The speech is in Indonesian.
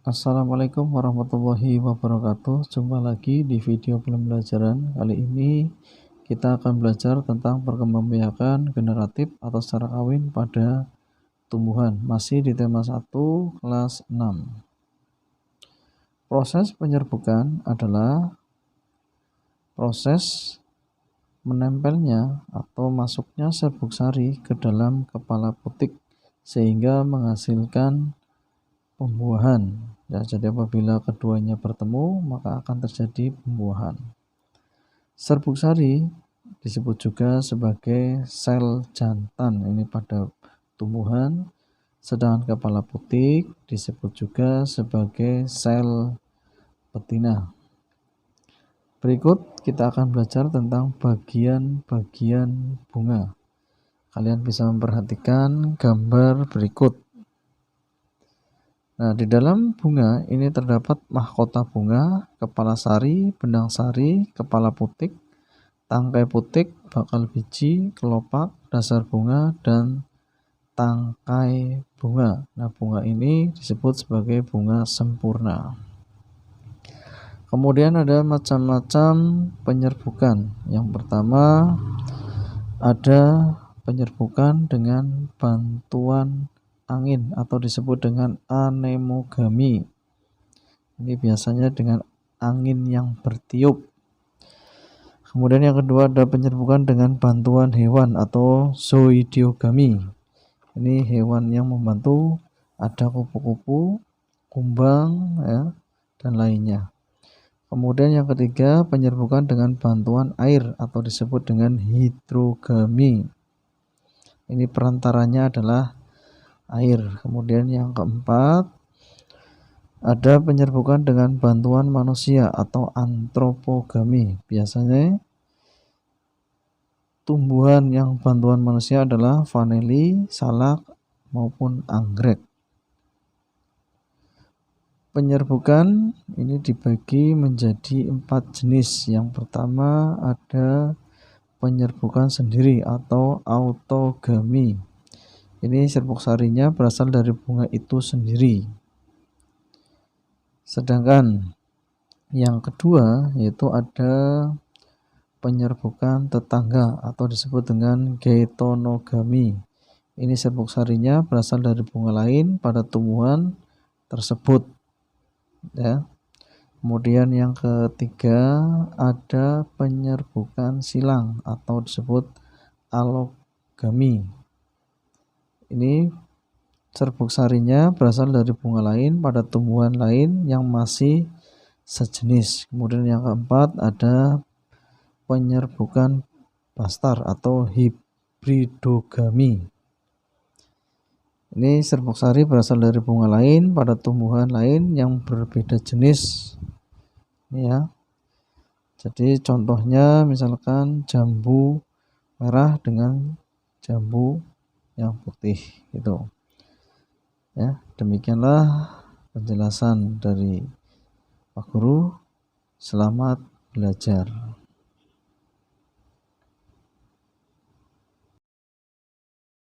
Assalamualaikum warahmatullahi wabarakatuh. Jumpa lagi di video pembelajaran. Kali ini kita akan belajar tentang perkembangbiakan generatif atau secara kawin pada tumbuhan. Masih di tema 1 kelas 6. Proses penyerbukan adalah proses menempelnya atau masuknya serbuk sari ke dalam kepala putik sehingga menghasilkan pembuahan. Ya, jadi apabila keduanya bertemu maka akan terjadi pembuahan. Serbuk sari disebut juga sebagai sel jantan ini pada tumbuhan, sedangkan kepala putik disebut juga sebagai sel betina. Berikut kita akan belajar tentang bagian-bagian bunga. Kalian bisa memperhatikan gambar berikut. Nah, di dalam bunga ini terdapat mahkota bunga, kepala sari, benang sari, kepala putik, tangkai putik, bakal biji, kelopak, dasar bunga, dan tangkai bunga. Nah, bunga ini disebut sebagai bunga sempurna. Kemudian ada macam-macam penyerbukan. Yang pertama ada penyerbukan dengan bantuan angin atau disebut dengan anemogami. Ini biasanya dengan angin yang bertiup. Kemudian yang kedua ada penyerbukan dengan bantuan hewan atau zoidiogami. Ini hewan yang membantu, ada kupu-kupu, kumbang, ya, dan lainnya. Kemudian yang ketiga penyerbukan dengan bantuan air atau disebut dengan hidrogami. Ini perantaranya adalah air. Kemudian yang keempat ada penyerbukan dengan bantuan manusia atau antropogami. Biasanya tumbuhan yang bantuan manusia adalah vanili, salak, maupun anggrek. Penyerbukan ini dibagi menjadi 4 jenis. Yang pertama ada penyerbukan sendiri atau autogami. Ini serbuk sarinya berasal dari bunga itu sendiri. Sedangkan yang kedua yaitu ada penyerbukan tetangga atau disebut dengan geitonogami. Ini serbuk sarinya berasal dari bunga lain pada tumbuhan tersebut. Ya. Kemudian yang ketiga ada penyerbukan silang atau disebut alogami. Ini serbuk sarinya berasal dari bunga lain pada tumbuhan lain yang masih sejenis. Kemudian yang keempat ada penyerbukan bastar atau hibridogami. Ini serbuk sari berasal dari bunga lain pada tumbuhan lain yang berbeda jenis. Ini ya. Jadi contohnya misalkan jambu merah dengan jambu yang putih gitu. Ya, demikianlah penjelasan dari Pak Guru. Selamat belajar.